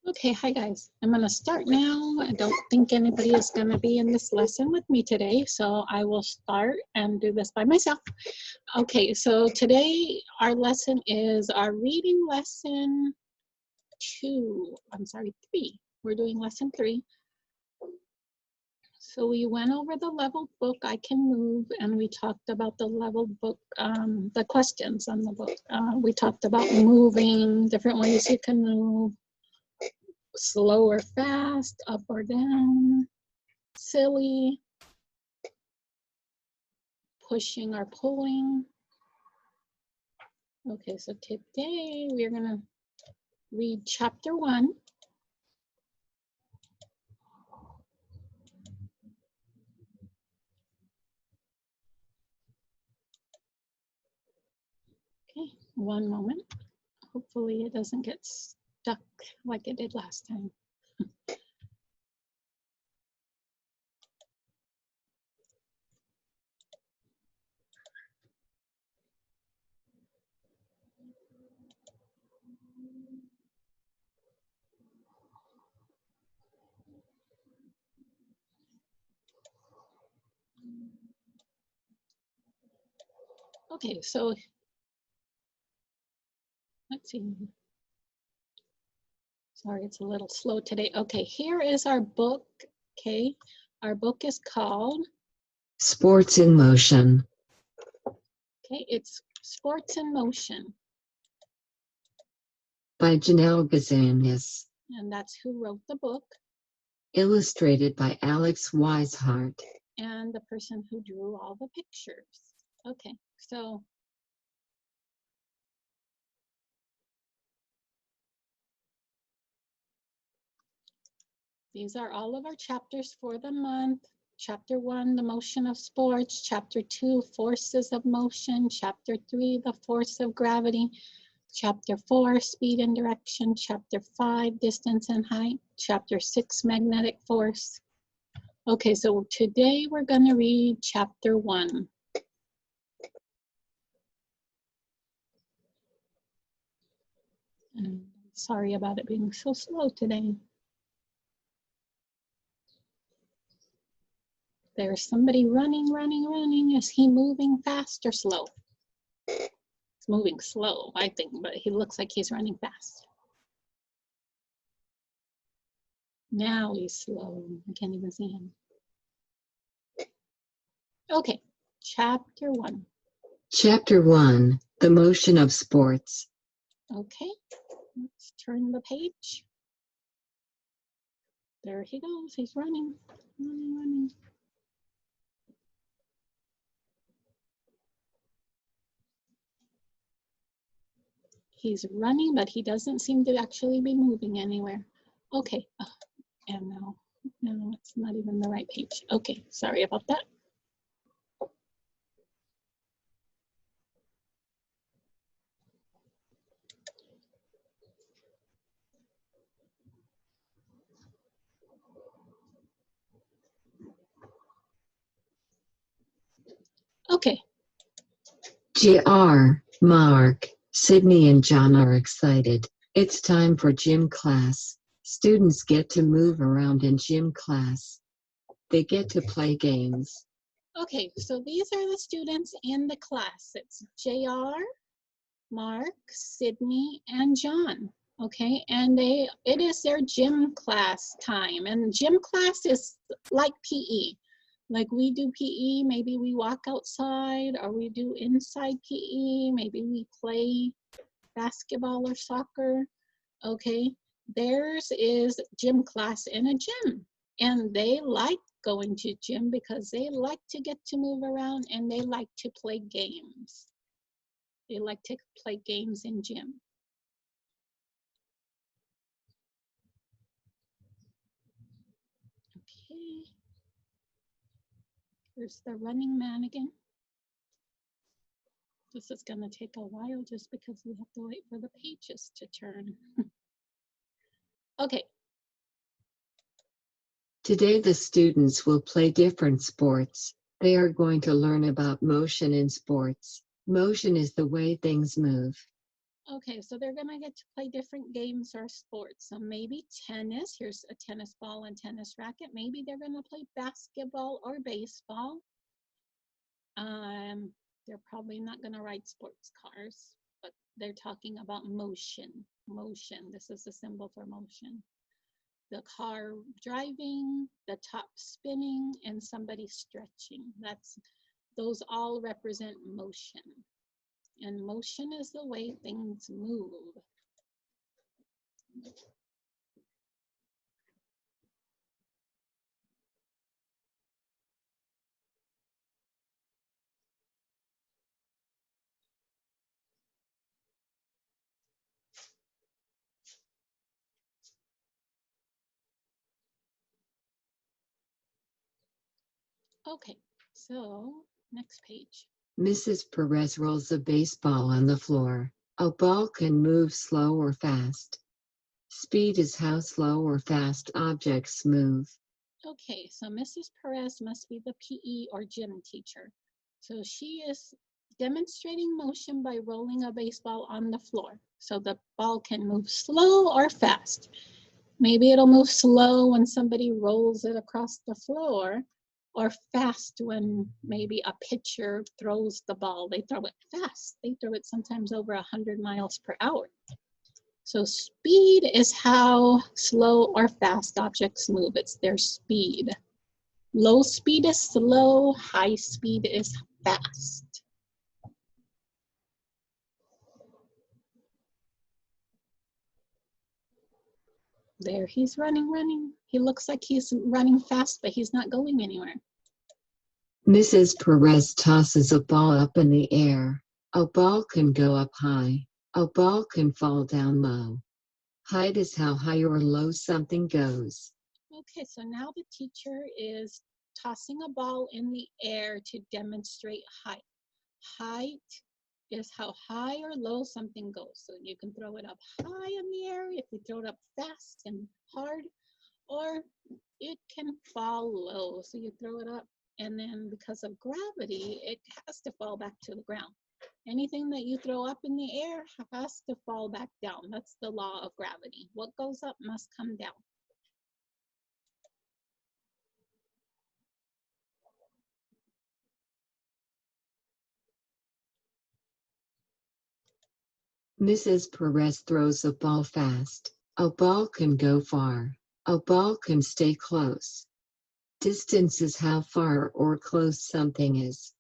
Okay, hi guys. I'm going to start now. I don't think anybody is going to be in this lesson with me today, so I will start and do this by myself. Okay, so today our lesson is our reading lesson 3. We're doing lesson 3. So we went over the leveled book, I Can Move, and we talked about the leveled book, the questions on the book. We talked about moving, different ways you can move. Slow or fast, up or down, silly, pushing or pulling. Okay, so today we're gonna read chapter 1. Okay, one moment. Hopefully it doesn't get stuck like it did last time. Okay, so let's see. Sorry, it's a little slow today. Okay, here is our book. Okay, our book is called Sports in Motion. Okay, it's Sports in Motion. By Janelle Gazanis. And that's who wrote the book. Illustrated by Alex Weishart. And the person who drew all the pictures. Okay, so these are all of our chapters for the month. Chapter 1, the motion of sports. Chapter 2, forces of motion. Chapter 3, the force of gravity. Chapter 4, speed and direction. Chapter 5, distance and height. Chapter 6, magnetic force. Okay, so today we're going to read chapter 1. And sorry about it being so slow today. There's somebody running. Is he moving fast or slow? He's moving slow, I think, but he looks like he's running fast. Now he's slow. I can't even see him. Okay, chapter 1. Chapter 1, the motion of sports. Okay, let's turn the page. There he goes. He's running. He's running, but he doesn't seem to actually be moving anywhere. Okay, and no, it's not even the right page. Okay, sorry about that. Okay. JR, Mark, Sydney and John are excited. It's time for gym class. Students get to move around in gym class. They get to play games. Okay, so these are the students in the class. It's JR, Mark, Sydney, and John. Okay, and it is their gym class time. And gym class is like PE. Like we do PE, maybe we walk outside, or we do inside PE, maybe we play basketball or soccer. Okay, theirs is gym class in a gym. And they like going to gym because they like to get to move around and they like to play games. They like to play games in gym. Okay. Here's the running man again. This is going to take a while just because we have to wait for the pages to turn. Okay. Today the students will play different sports. They are going to learn about motion in sports. Motion is the way things move. Okay, so they're gonna get to play different games or sports. So maybe tennis, here's a tennis ball and tennis racket. Maybe they're gonna play basketball or baseball. They're probably not gonna ride sports cars, but they're talking about motion. Motion, this is a symbol for motion. The car driving, the top spinning, and somebody stretching. Those all represent motion. And motion is the way things move. Okay, so next page. Mrs. Perez rolls a baseball on the floor. A ball can move slow or fast. Speed is how slow or fast objects move. Okay, so Mrs. Perez must be the PE or gym teacher. So she is demonstrating motion by rolling a baseball on the floor. So the ball can move slow or fast. Maybe it'll move slow when somebody rolls it across the floor, or fast when maybe a pitcher throws the ball. They throw it fast. They throw it sometimes over 100 miles per hour. So speed is how slow or fast objects move. It's their speed. Low speed is slow, high speed is fast. There he's running. He looks like he's running fast, but he's not going anywhere. Mrs. Perez tosses a ball up in the air. A ball can go up high. A ball can fall down low. Height is how high or low something goes. Okay, so now the teacher is tossing a ball in the air to demonstrate height. Height is how high or low something goes. So you can throw it up high in the air if you throw it up fast and hard, or it can fall low. So you throw it up, and then because of gravity, it has to fall back to the ground. Anything that you throw up in the air has to fall back down. That's the law of gravity. What goes up must come down. Mrs. Perez throws a ball fast. A ball can go far. A ball can stay close. Distance is how far or close something is.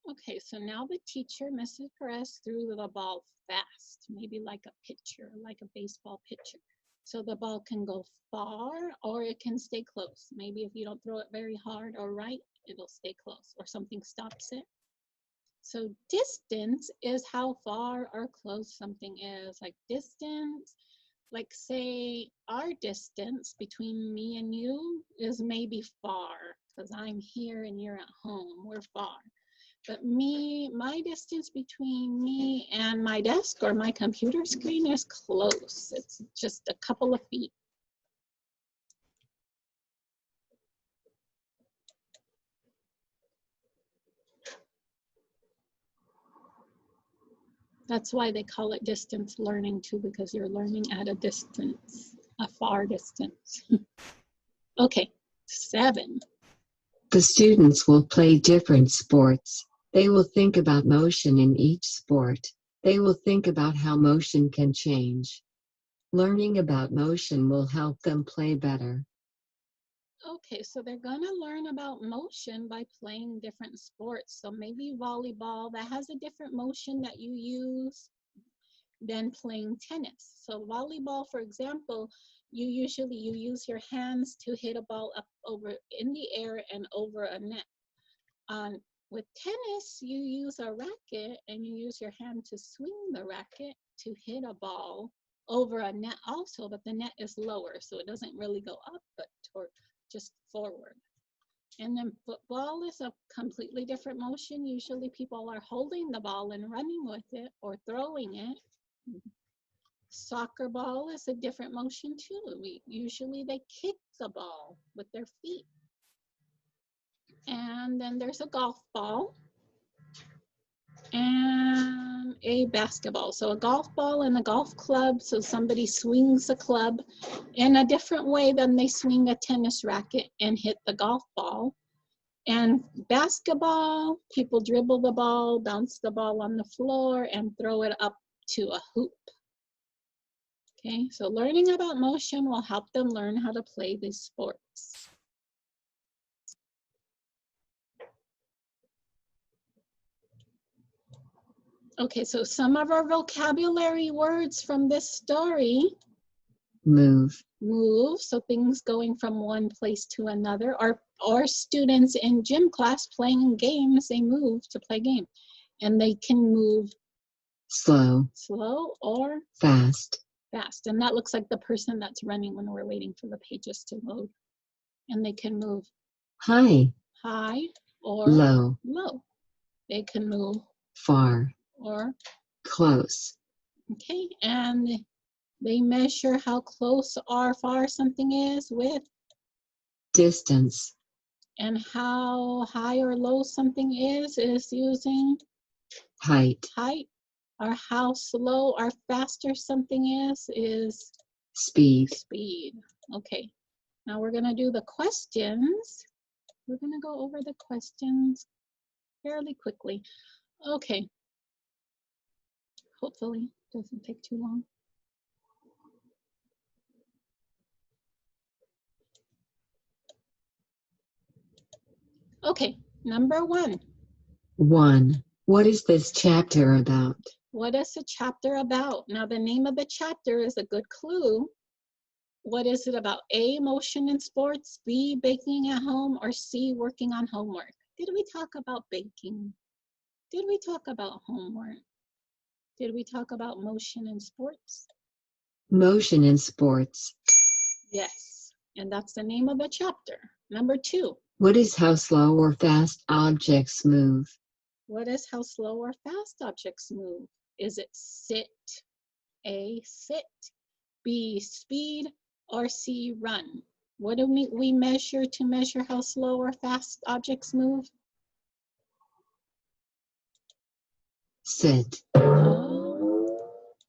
Okay, so now the teacher, Mrs. Perez, threw the ball fast, maybe like a pitcher, like a baseball pitcher. So the ball can go far or it can stay close. Maybe if you don't throw it very hard or right, it'll stay close or something stops it. So distance is how far or close something is. Like distance, like say our distance between me and you is maybe far because I'm here and you're at home, we're far. But my distance between me and my desk or my computer screen is close. It's just a couple of feet. That's why they call it distance learning too, because you're learning at a distance, a far distance. Okay, 7. The students will play different sports. They will think about motion in each sport. They will think about how motion can change. Learning about motion will help them play better. Okay, so they're gonna learn about motion by playing different sports. So maybe volleyball, that has a different motion that you use than playing tennis. So volleyball, for example, you use your hands to hit a ball up over in the air and over a net. With tennis, you use a racket and you use your hand to swing the racket to hit a ball over a net also, but the net is lower, so it doesn't really go up, but just forward. And then football is a completely different motion. Usually people are holding the ball and running with it or throwing it. Soccer ball is a different motion too. Usually they kick the ball with their feet. And then there's a golf ball. and a basketball. So a golf ball and a golf club. So somebody swings a club in a different way than they swing a tennis racket and hit the golf ball. And basketball, people dribble the ball, bounce the ball on the floor, and throw it up to a hoop. Okay, so learning about motion will help them learn how to play these sports. Okay, so some of our vocabulary words from this story. Move. Move, so things going from one place to another. Or students in gym class playing games, they move to play game. And they can move Slow. Slow or Fast. Fast. And that looks like the person that's running when we're waiting for the pages to load. And they can move High. High or Low. Low. They can move Far. Or Close. Okay, and they measure how close or far something is with Distance. And how high or low something is using Height. height. Or how slow or faster something is Speed. Speed. Okay, now we're going to do the questions. We're going to go over the questions fairly quickly. Okay, hopefully it doesn't take too long. Okay, number 1. 1. What is this chapter about? What is the chapter about? Now, the name of the chapter is a good clue. What is it about? A, motion in sports, B, baking at home, or C, working on homework? Did we talk about baking? Did we talk about homework? Did we talk about motion in sports? Motion in sports. Yes, and that's the name of the chapter. Number 2. What is how slow or fast objects move? What is how slow or fast objects move? Is it sit? A, sit. B, speed. Or C, run? What do we measure to measure how slow or fast objects move? Sit.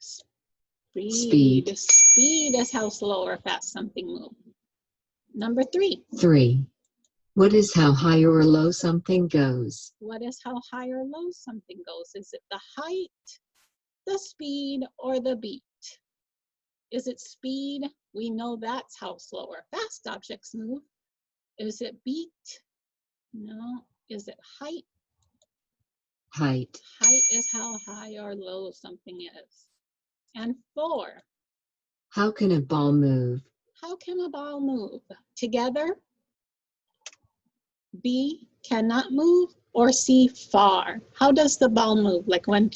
Speed. Speed is how slow or fast something moves. Number 3. 3. What is how high or low something goes? What is how high or low something goes? Is it the height, the speed, or the beat? Is it speed? We know that's how slow or fast objects move. Is it beat? No. Is it height? Height. Height is how high or low something is. And 4. How can a ball move? How can a ball move? Together? B, cannot move, or C, far? How does the ball move? Like when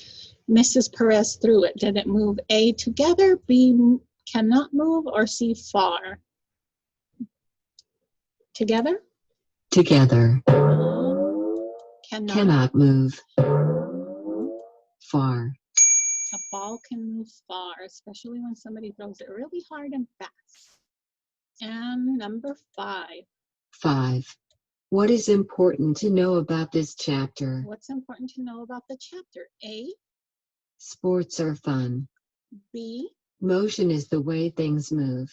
Mrs. Perez threw it, did it move A, together, B, cannot move, or C, far? Together? Together. Cannot move. Far. A ball can move far, especially when somebody throws it really hard and fast. And number 5. 5. What is important to know about this chapter? What's important to know about the chapter? A, Sports are fun. B, Motion is the way things move.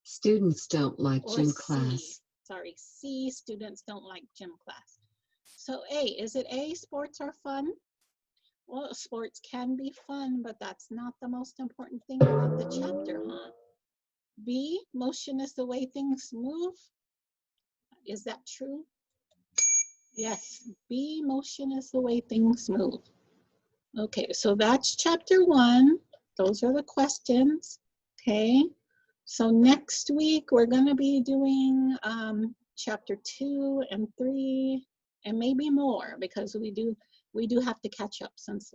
Students don't like or gym C. class. Sorry, C, students don't like gym class. So A, is it A, sports are fun? Well, sports can be fun, but that's not the most important thing about the chapter, huh? B, motion is the way things move. Is that true? Yes, B, motion is the way things move. Okay, so that's chapter 1. Those are the questions. Okay, so next week we're going to be doing chapter 2 and 3 and maybe more, because we do have to catch up since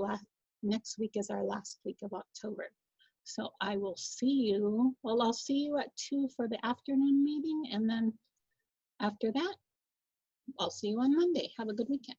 next week is our last week of October. So I will see you, well, I'll see you at 2 for the afternoon meeting, and then after that, I'll see you on Monday. Have a good weekend.